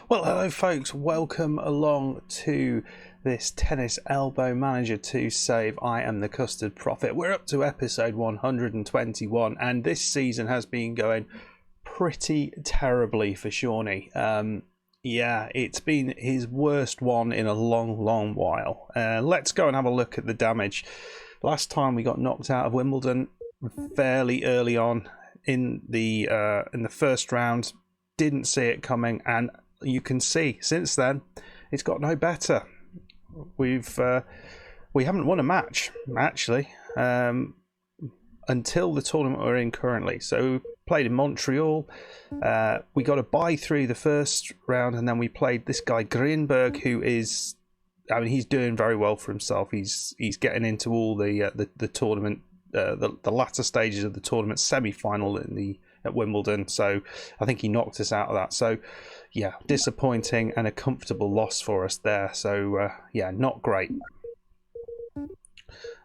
Well, hello folks, welcome along to this Tennis Elbow Manager 2 save. I am the Custard Prophet. We're up to episode 121 and this season has been going pretty terribly for Shaunie. Yeah, it's been his worst one in a long while. Let's go and have a look at the damage. Last time we got knocked out of Wimbledon fairly early on in the first round. Didn't see it coming, and you can see since then it's got no better. We haven't won a match actually until the tournament we're in currently. So we played in Montreal. We got a bye through the first round, and then we played this guy Greenberg, who is, I mean, he's doing very well for himself. He's getting into all the tournament, the latter stages of the tournament, semi-final at Wimbledon. So I think he knocked us out of that. So yeah, disappointing and a comfortable loss for us there. So yeah, not great.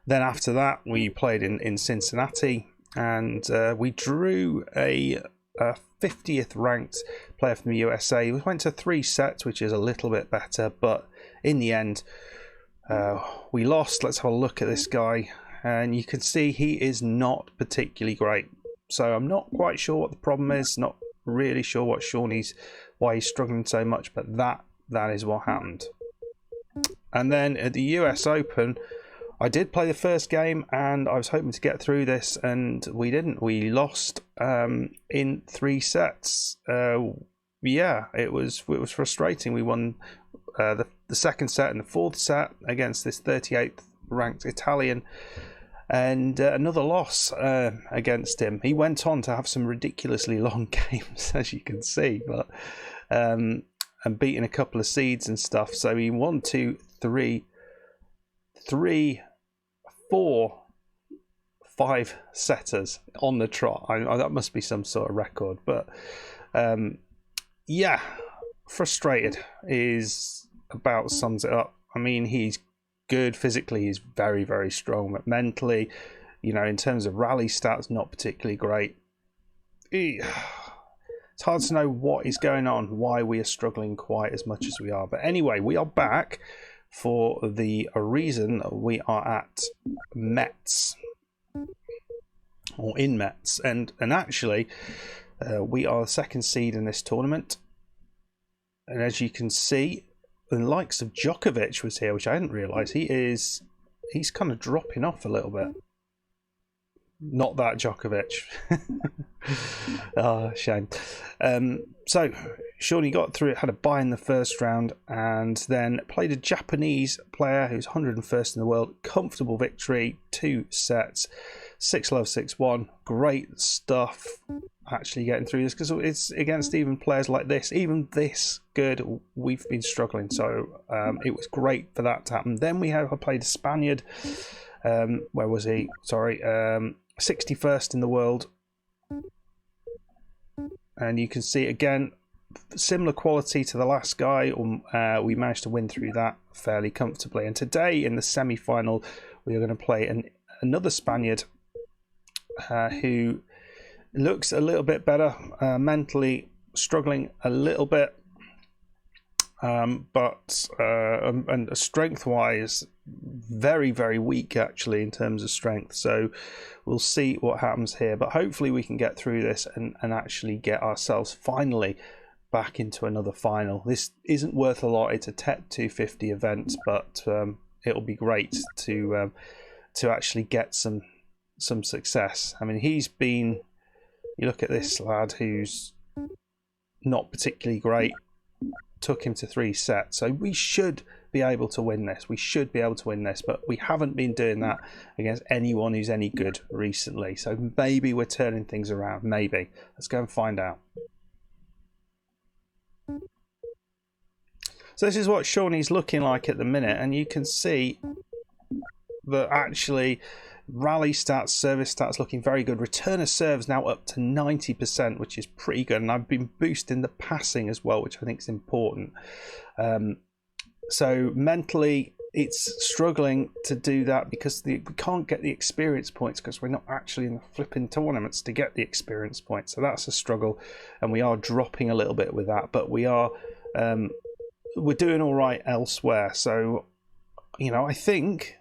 Then after that, we played in Cincinnati, and we drew a 50th ranked player from the USA. We went to 3 sets, which is a little bit better, but in the end, we lost. Let's have a look at this guy, and you can see he is not particularly great. So I'm not quite sure what the problem is. Not really sure what why he's struggling so much, but that is what happened. And then at the US Open, I did play the first game, and I was hoping to get through this, and we didn't. We lost in 3 sets. Yeah, it was frustrating. We won the second set and the 4th set against this 38th ranked Italian, and another loss against him. He went on to have some ridiculously long games, as you can see, but and beating a couple of seeds and stuff. So he 1, 2, 3, 4, 5 setters on the trot. That must be some sort of record, but yeah, frustrated is about sums it up. I mean, he's good physically, he's very strong, but mentally, you know, in terms of rally stats, not particularly great. It's hard to know what is going on, why we are struggling quite as much as we are. But anyway, we are back for the reason we are at Metz, or in Metz, and actually we are the 2nd seed in this tournament. And as you can see, the likes of Djokovic was here, which I didn't realise. He's kind of dropping off a little bit. Not that Djokovic. Oh, shame. So Shaunie got through it, had a bye in the first round, and then played a Japanese player who's 101st in the world. Comfortable victory, 2 sets, 6-love, 6-1. Great stuff. Actually getting through this, because it's against even players like this, even this good, we've been struggling. So it was great for that to happen. Then I played a Spaniard. Where was he? Sorry, 61st in the world, and you can see again similar quality to the last guy. We managed to win through that fairly comfortably. And today in the semi-final, we are going to play another Spaniard who looks a little bit better, mentally struggling a little bit, but and strength-wise, very weak actually in terms of strength. So we'll see what happens here, but hopefully we can get through this and actually get ourselves finally back into another final. This isn't worth a lot. It's a TET 250 event, but it'll be great to actually get some success. I mean, he's been, you look at this lad who's not particularly great, took him to 3 sets, so we should be able to win this. We should be able to win this, but we haven't been doing that against anyone who's any good recently. So maybe we're turning things around. Maybe. Let's go and find out. So this is what Shaunie's looking like at the minute, and you can see that actually rally stats, service stats looking very good. Return of serves now up to 90%, which is pretty good, and I've been boosting the passing as well, which I think is important. So mentally it's struggling to do that because we can't get the experience points, because we're not actually in the flipping tournaments to get the experience points. So that's a struggle, and we are dropping a little bit with that, but we are we're doing all right elsewhere. So, you know, I think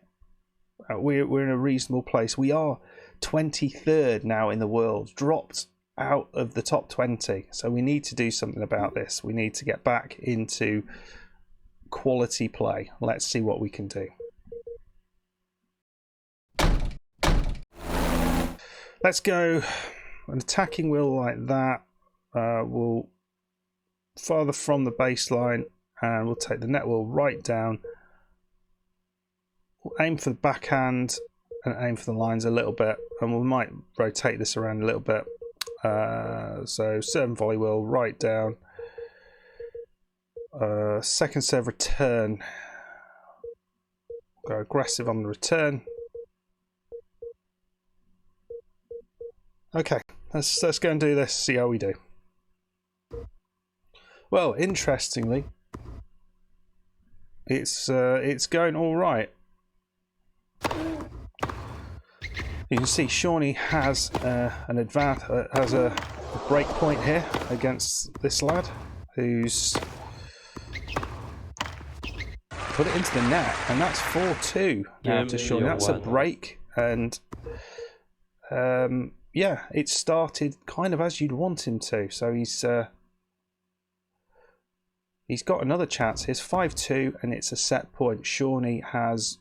we're in a reasonable place. We are 23rd now in the world, dropped out of the top 20. So we need to do something about this. We need to get back into quality play. Let's see what we can do. Let's go an attacking wheel like that. We'll farther from the baseline, and we'll take the net wheel right down. We'll aim for the backhand and aim for the lines a little bit, and we might rotate this around a little bit. So serve and volley wheel right down. Second serve return. Go aggressive on the return. Okay, let's go and do this. See how we do. Well, interestingly, it's going all right. You can see Shaunie has an advantage, has a break point here against this lad, who's put it into the net, and that's 4-2 now to Shaunie. That's a break, and yeah, it started kind of as you'd want him to. So he's got another chance. Here's 5-2, and it's a set point. Shaunie has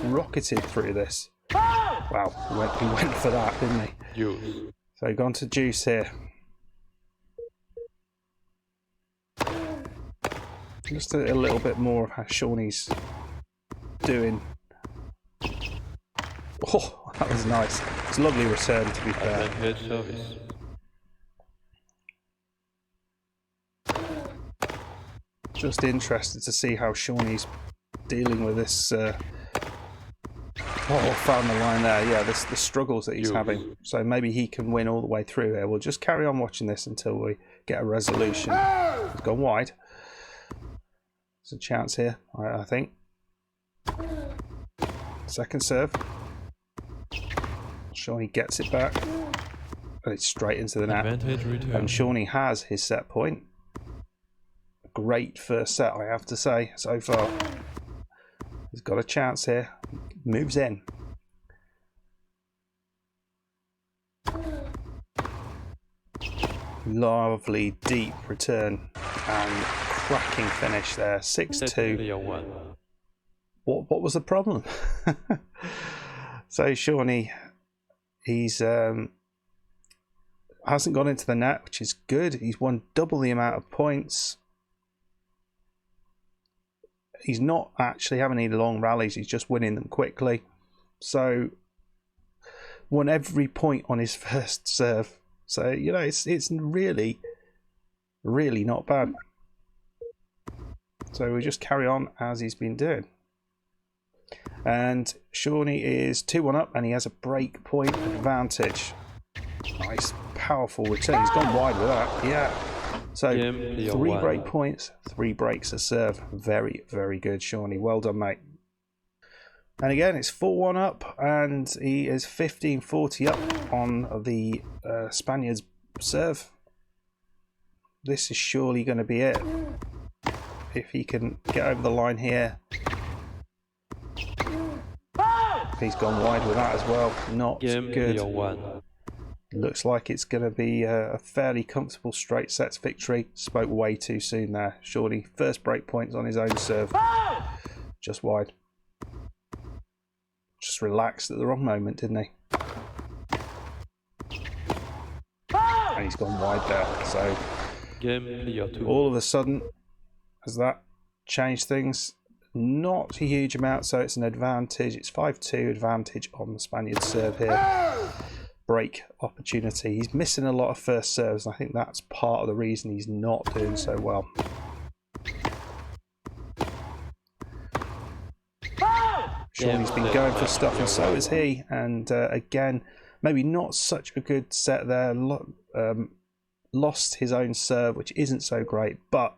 rocketed through this. Wow, he went for that, didn't he? Juice. So gone to juice here. Just a little bit more of how Shaunie's doing. Oh, that was nice. It's a lovely return, to be fair. Service. Just interested to see how Shaunie's dealing with this. Found the line there. Yeah, the struggles that he's having. So maybe he can win all the way through here. We'll just carry on watching this until we get a resolution. He's gone wide. There's a chance here, I think. Second serve. Shaunie gets it back. And it's straight into the net. And Shaunie has his set point. Great first set, I have to say, so far. He's got a chance here. Moves in. Lovely deep return and cracking finish there. 6-2. What was the problem? So Shaunie, he's hasn't gone into the net, which is good. He's won double the amount of points. He's not actually having any long rallies, he's just winning them quickly. So, won every point on his first serve. So, you know, it's really, really not bad. So, we just carry on as he's been doing. And Shaunie is 2-1 up, and he has a break point advantage. Nice, powerful return. He's gone wide with that, yeah. So 3 break points, 3 breaks a serve. Very, very good, Shaunie. Well done, mate. And again, it's 4-1 up, and he is 15-40 up on the Spaniard's serve. This is surely going to be it. If he can get over the line here. He's gone wide with that as well. Not good. Looks like it's going to be a fairly comfortable straight sets victory. Spoke way too soon there. Shaunie, first break points on his own serve. Just wide. Just relaxed at the wrong moment, didn't he? And he's gone wide there. So all of a sudden, has that changed things? Not a huge amount, so it's an advantage. It's 5-2 advantage on the Spaniard serve here. Break opportunity. He's missing a lot of first serves, and I think that's part of the reason he's not doing so well. Shaunie's been going for stuff, and so is he. And again, maybe not such a good set there. Lost his own serve, which isn't so great, but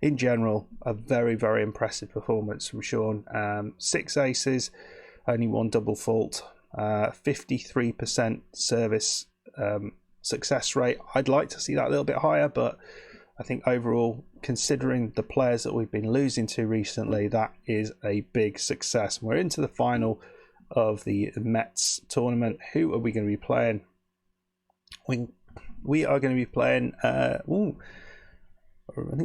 in general, a very, very impressive performance from Shaun. 6 aces, only 1 double fault. 53% service success rate. I'd like to see that a little bit higher, but I think overall, considering the players that we've been losing to recently, that is a big success. We're into the final of the Metz tournament. Who are we going to be playing? We are going to be playing, I think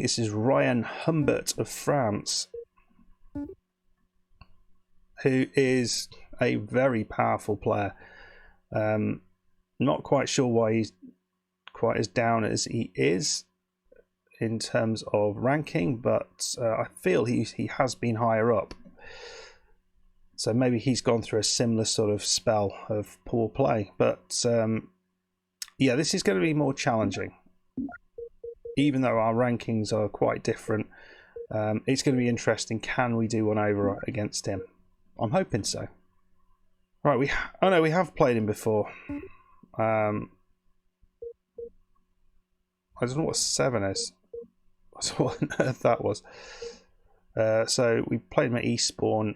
this is Ryan Humbert of France, who is a very powerful player. Not quite sure why he's quite as down as he is in terms of ranking, but I feel he has been higher up. So maybe he's gone through a similar sort of spell of poor play. But yeah, this is going to be more challenging. Even though our rankings are quite different, it's going to be interesting. Can we do one over against him? I'm hoping so. Right, we have played him before. I don't know what 7 is. That's what on earth that was. So we played him at Eastbourne,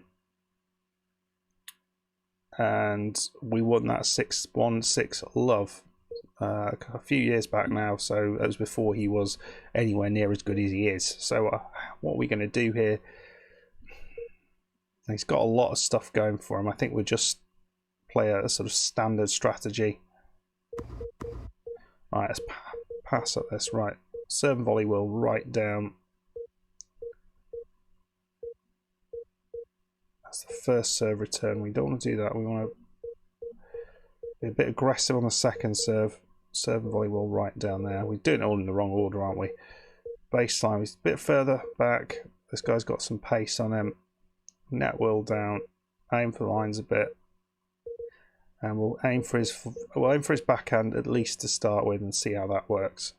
and we won that 6-1-6 love a few years back now. So that was before he was anywhere near as good as he is. So what are we going to do here? He's got a lot of stuff going for him. I think we'll just play a sort of standard strategy. Right, let's pass at this. Right, serve and volley will right down. That's the first serve return. We don't want to do that. We want to be a bit aggressive on the second serve. Serve and volley will right down there. We're doing it all in the wrong order, aren't we? Baseline is a bit further back. This guy's got some pace on him. Net will down. Aim for the lines a bit. And we'll aim for his backhand at least to start with and see how that works.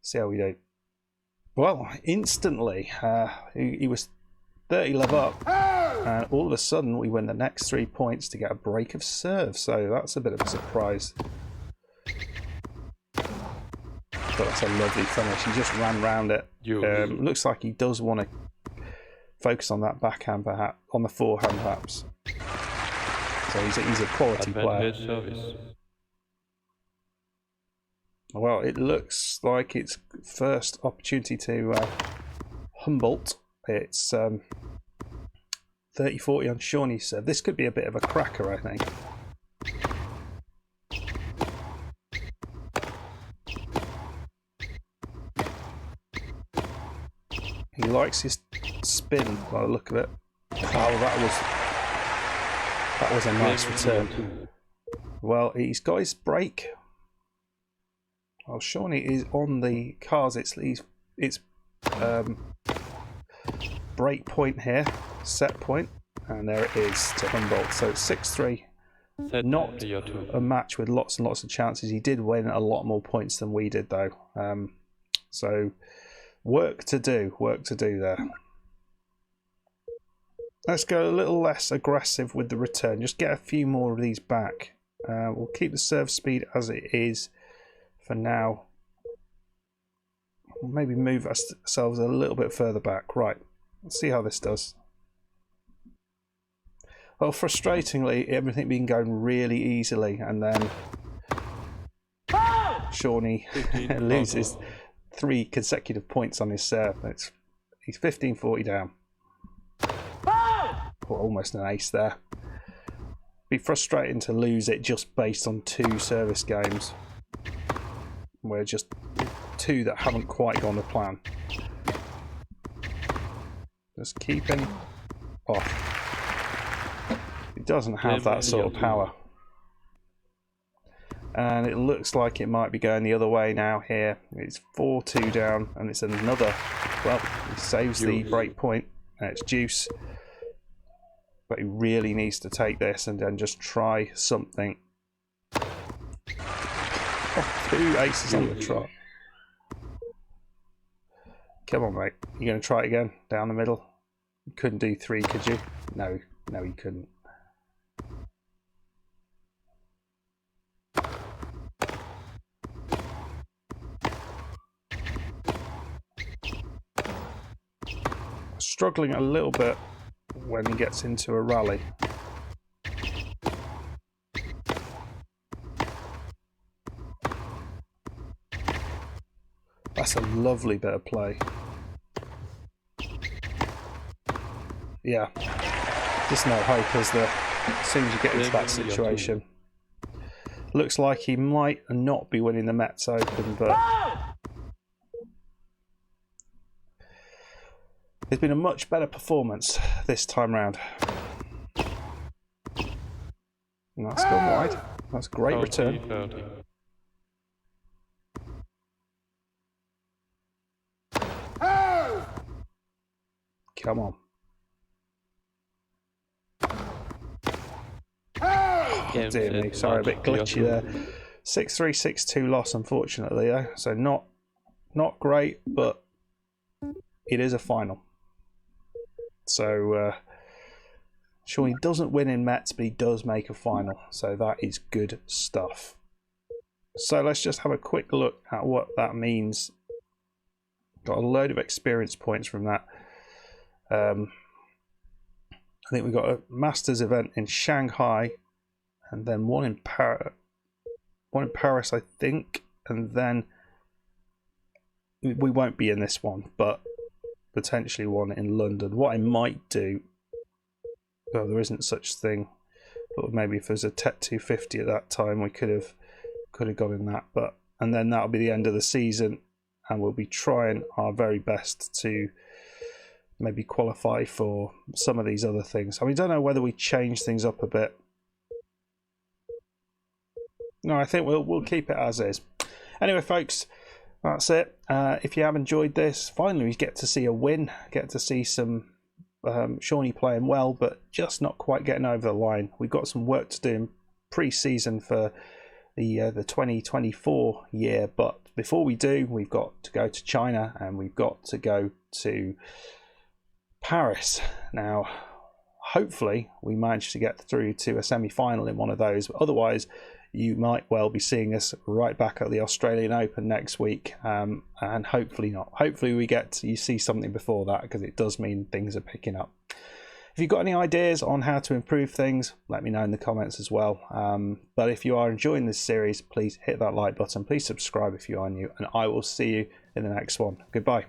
See how we do. Well, instantly, he was 30 love up, and all of a sudden we win the next 3 points to get a break of serve. So that's a bit of a surprise. But that's a lovely finish. He just ran round it. Looks like he does want to focus on that backhand, perhaps on the forehand, perhaps. So he's a quality player. Well, it looks like it's first opportunity to Humboldt. It's 30-40 on Shaunie serve. This could be a bit of a cracker, I think. He likes his spin by the look of it. Oh, that was a nice return. Well, he's got his break. Well, Shaunie is on the cards. It's break point here, set point, and there it is to Humboldt. So it's 6-3. Not a match with lots and lots of chances. He did win a lot more points than we did, though. So work to do there. Let's go a little less aggressive with the return. Just get a few more of these back. We'll keep the serve speed as it is for now. We'll maybe move ourselves a little bit further back. Right, let's see how this does. Well, frustratingly, everything been going really easily, and then Shaunie loses 3 consecutive points on his serve. He's 15-40 down. Well, almost an ace there. Be frustrating to lose it just based on 2 service games. We're just 2 that haven't quite gone to plan. Just keeping off. He doesn't have that sort of power. And it looks like it might be going the other way now here. It's 4-2 down, and it's another. Well, he saves the break point, and it's deuce. But he really needs to take this and then just try something. 2 aces on the trot. Come on, mate. You're going to try it again? Down the middle? You couldn't do 3, could you? No, you couldn't. Struggling a little bit when he gets into a rally. That's a lovely bit of play. Yeah, just no hope as soon as you get into that situation. Looks like he might not be winning the Metz Open, but it's been a much better performance this time round. And that's gone wide. That's a great return. Come on. Oh, dear me, sorry, a bit glitchy there. 6-3, 6-2 loss, unfortunately. So not great, but it is a final. So Shaunie doesn't win in Metz, but he does make a final. So that is good stuff. So let's just have a quick look at what that means. Got a load of experience points from that. I think we've got a Masters event in Shanghai, and then one in Paris, I think, and then we won't be in this one, but potentially one in London. What I might do, well, there isn't such thing, but maybe if there's a TET 250 at that time, we could have gone in that. And then that'll be the end of the season, and we'll be trying our very best to maybe qualify for some of these other things. I mean, I don't know whether we change things up a bit. No, I think we'll keep it as is. Anyway, folks, that's it. If you have enjoyed this, finally we get to see a win, get to see some Shaunie playing well, but just not quite getting over the line. We've got some work to do in pre-season for the 2024 year, but before we do, we've got to go to China and we've got to go to Paris. Now, hopefully we manage to get through to a semi-final in one of those, but otherwise you might well be seeing us right back at the Australian Open next week, and hopefully not. Hopefully you see something before that, because it does mean things are picking up. If you've got any ideas on how to improve things, let me know in the comments as well. But if you are enjoying this series, please hit that like button. Please subscribe if you are new, and I will see you in the next one. Goodbye.